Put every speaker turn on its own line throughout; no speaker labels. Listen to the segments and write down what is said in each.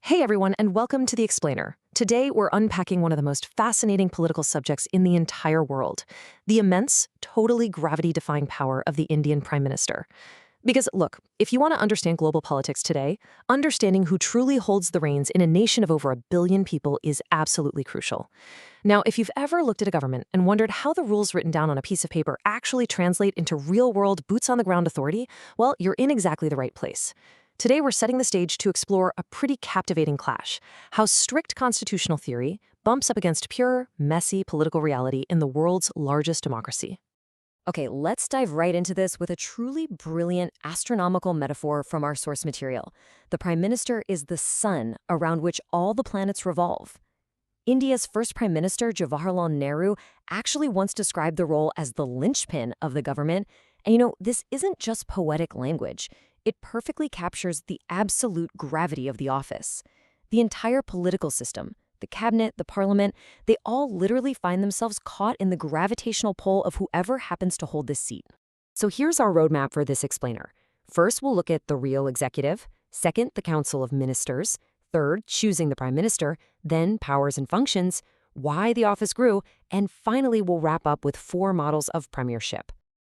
Hey everyone, and welcome to The Explainer. Today, we're unpacking one of the most fascinating political subjects in the entire world, the immense, totally gravity-defying power of the Indian Prime Minister. Because, look, if you want to understand global politics today, understanding who truly holds the reins in a nation of over 1 billion people is absolutely crucial. Now, if you've ever looked at a government and wondered how the rules written down on a piece of paper actually translate into real-world, boots-on-the-ground authority, well, you're in exactly the right place. Today, we're setting the stage to explore a pretty captivating clash: how strict constitutional theory bumps up against pure, messy political reality in the world's largest democracy.
Okay, let's dive right into this with a truly brilliant astronomical metaphor from our source material. The Prime Minister is the sun around which all the planets revolve. India's first Prime Minister, Jawaharlal Nehru, actually once described the role as the linchpin of the government. And this isn't just poetic language. It perfectly captures the absolute gravity of the office. The entire political system, the cabinet, the parliament, they all literally find themselves caught in the gravitational pull of whoever happens to hold this seat. So here's our roadmap for this explainer. First, we'll look at the real executive. Second, the Council of Ministers. Third, choosing the Prime Minister. Then, powers and functions, why the office grew. And finally, we'll wrap up with 4 models of premiership.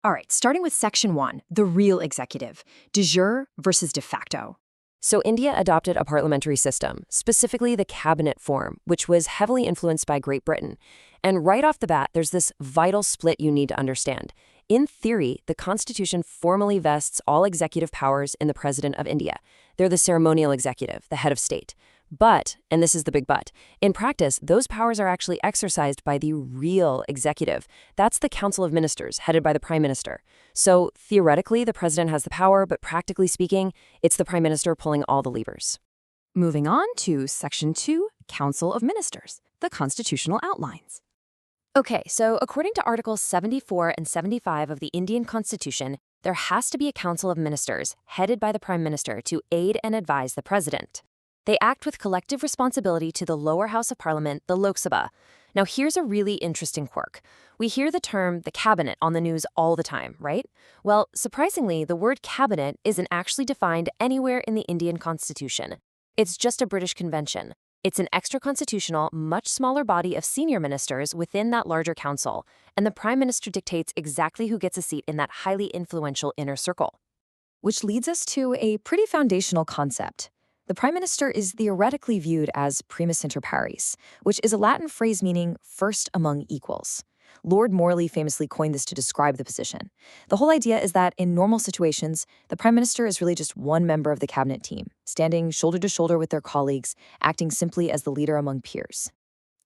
All right, starting with Section 1, the real executive, de jure versus de facto.
So India adopted a parliamentary system, specifically the cabinet form, which was heavily influenced by Great Britain. And right off the bat, there's this vital split you need to understand. In theory, the Constitution formally vests all executive powers in the President of India. They're the ceremonial executive, the head of state. But, and this is the big but, in practice, those powers are actually exercised by the real executive. That's the Council of Ministers, headed by the Prime Minister. So, theoretically, the president has the power, but practically speaking, it's the Prime Minister pulling all the levers.
Moving on to Section 2, Council of Ministers, the constitutional outlines.
Okay, so according to Articles 74 and 75 of the Indian Constitution, there has to be a Council of Ministers, headed by the Prime Minister, to aid and advise the president. They act with collective responsibility to the lower house of parliament, the Lok Sabha. Now, here's a really interesting quirk. We hear the term the cabinet on the news all the time, right? Well, surprisingly, the word cabinet isn't actually defined anywhere in the Indian Constitution. It's just a British convention. It's an extra-constitutional, much smaller body of senior ministers within that larger council, and the Prime Minister dictates exactly who gets a seat in that highly influential inner circle.
Which leads us to a pretty foundational concept. The Prime Minister is theoretically viewed as primus inter pares, which is a Latin phrase meaning first among equals. Lord Morley famously coined this to describe the position. The whole idea is that in normal situations, the Prime Minister is really just one member of the cabinet team, standing shoulder to shoulder with their colleagues, acting simply as the leader among peers.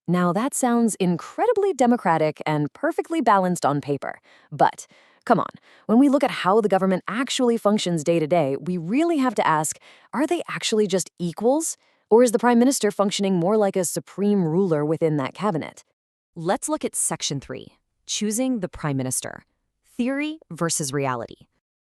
Now, that sounds incredibly democratic and perfectly balanced on paper. But come on, when we look at how the government actually functions day to day, we really have to ask, are they actually just equals? Or is the Prime Minister functioning more like a supreme ruler within that cabinet?
Let's look at Section 3, choosing the Prime Minister, theory versus reality.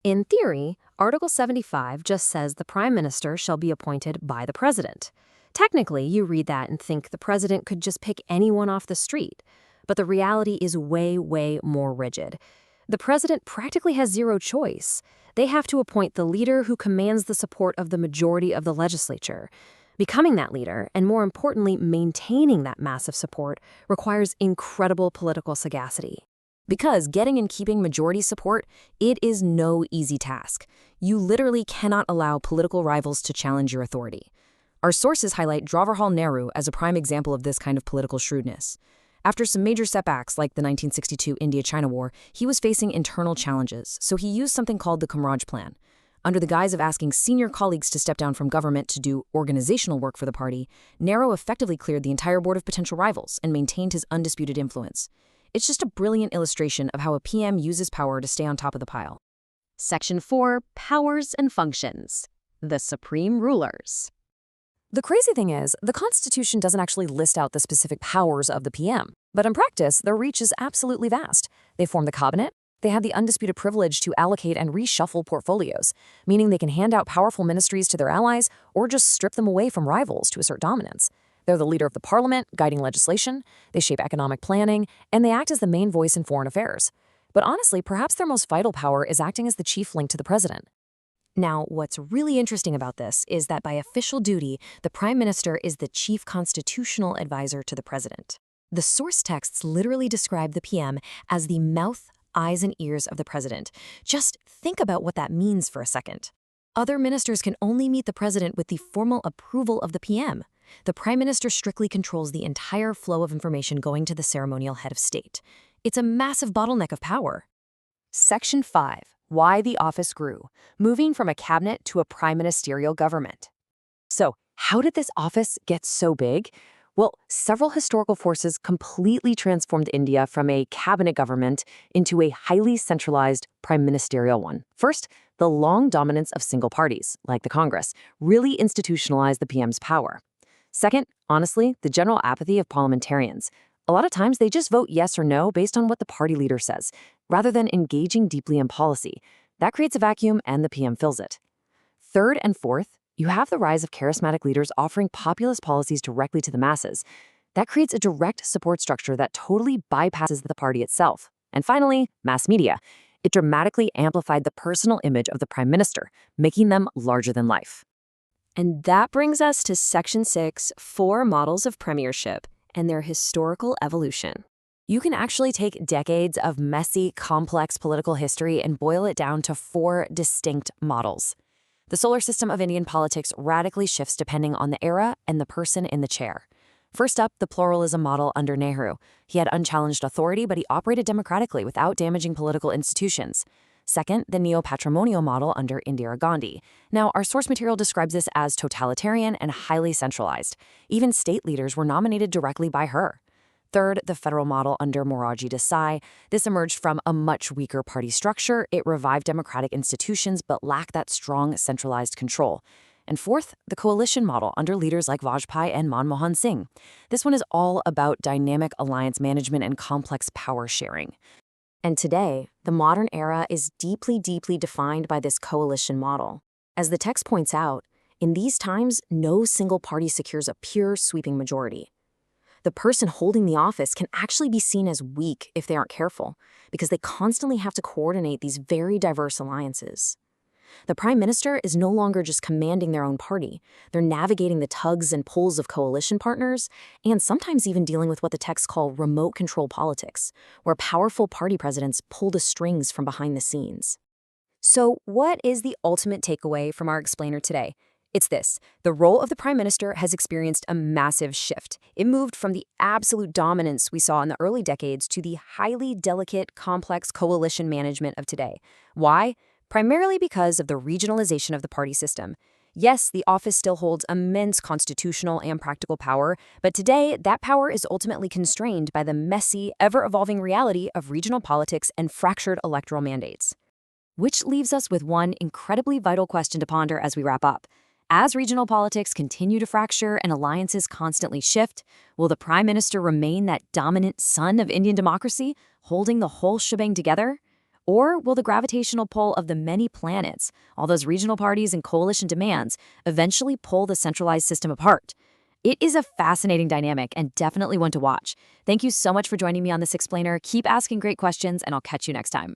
In theory, Article 75 just says the Prime Minister shall be appointed by the President. Technically, you read that and think the President could just pick anyone off the street. But the reality is way, way more rigid. The president practically has zero choice. They have to appoint the leader who commands the support of the majority of the legislature. Becoming that leader, and more importantly, maintaining that massive support, requires incredible political sagacity. Because getting and keeping majority support, it is no easy task. You literally cannot allow political rivals to challenge your authority. Our sources highlight Jawaharlal Nehru as a prime example of this kind of political shrewdness. After some major setbacks like the 1962 India-China War, he was facing internal challenges, so he used something called the Comrade Plan. Under the guise of asking senior colleagues to step down from government to do organizational work for the party, Nehru effectively cleared the entire board of potential rivals and maintained his undisputed influence. It's just a brilliant illustration of how a PM uses power to stay on top of the pile.
Section 4, Powers and Functions, the Supreme Rulers.
The crazy thing is, the Constitution doesn't actually list out the specific powers of the PM, but in practice, their reach is absolutely vast. They form the cabinet. They have the undisputed privilege to allocate and reshuffle portfolios, meaning they can hand out powerful ministries to their allies or just strip them away from rivals to assert dominance. They're the leader of the parliament, guiding legislation, they shape economic planning, and they act as the main voice in foreign affairs. But honestly, perhaps their most vital power is acting as the chief link to the president. Now, what's really interesting about this is that by official duty, the Prime Minister is the chief constitutional advisor to the President. The source texts literally describe the PM as the mouth, eyes, and ears of the President. Just think about what that means for a second. Other ministers can only meet the President with the formal approval of the PM. The Prime Minister strictly controls the entire flow of information going to the ceremonial head of state. It's a massive bottleneck of power.
Section 5. Why the office grew, moving from a cabinet to a prime ministerial government. So, how did this office get so big? Well, several historical forces completely transformed India from a cabinet government into a highly centralized prime ministerial one. First, the long dominance of single parties, like the Congress, really institutionalized the PM's power. Second, honestly, the general apathy of parliamentarians. A lot of times they just vote yes or no based on what the party leader says, rather than engaging deeply in policy. That creates a vacuum and the PM fills it. Third and fourth, you have the rise of charismatic leaders offering populist policies directly to the masses. That creates a direct support structure that totally bypasses the party itself. And finally, mass media. It dramatically amplified the personal image of the Prime Minister, making them larger than life.
And that brings us to Section 6, 4 models of premiership and their historical evolution.
You can actually take decades of messy, complex political history and boil it down to 4 distinct models. The solar system of Indian politics radically shifts depending on the era and the person in the chair. First up, the pluralism model under Nehru. He had unchallenged authority, but he operated democratically without damaging political institutions. Second, the neo-patrimonial model under Indira Gandhi. Now, our source material describes this as totalitarian and highly centralized. Even state leaders were nominated directly by her. Third, the federal model under Morarji Desai. This emerged from a much weaker party structure. It revived democratic institutions but lacked that strong centralized control. And fourth, the coalition model under leaders like Vajpayee and Manmohan Singh. This one is all about dynamic alliance management and complex power sharing. And today, the modern era is deeply, deeply defined by this coalition model. As the text points out, in these times, no single party secures a pure, sweeping majority. The person holding the office can actually be seen as weak if they aren't careful, because they constantly have to coordinate these very diverse alliances. The Prime Minister is no longer just commanding their own party. They're navigating the tugs and pulls of coalition partners, and sometimes even dealing with what the texts call remote control politics, where powerful party presidents pull the strings from behind the scenes.
So, what is the ultimate takeaway from our explainer today? It's this: the role of the Prime Minister has experienced a massive shift. It moved from the absolute dominance we saw in the early decades to the highly delicate, complex coalition management of today. Why? Primarily because of the regionalization of the party system. Yes, the office still holds immense constitutional and practical power, but today that power is ultimately constrained by the messy, ever-evolving reality of regional politics and fractured electoral mandates. Which leaves us with one incredibly vital question to ponder as we wrap up. As regional politics continue to fracture and alliances constantly shift, will the Prime Minister remain that dominant sun of Indian democracy, holding the whole shebang together? Or will the gravitational pull of the many planets, all those regional parties and coalition demands, eventually pull the centralized system apart? It is a fascinating dynamic and definitely one to watch. Thank you so much for joining me on this explainer. Keep asking great questions, and I'll catch you next time.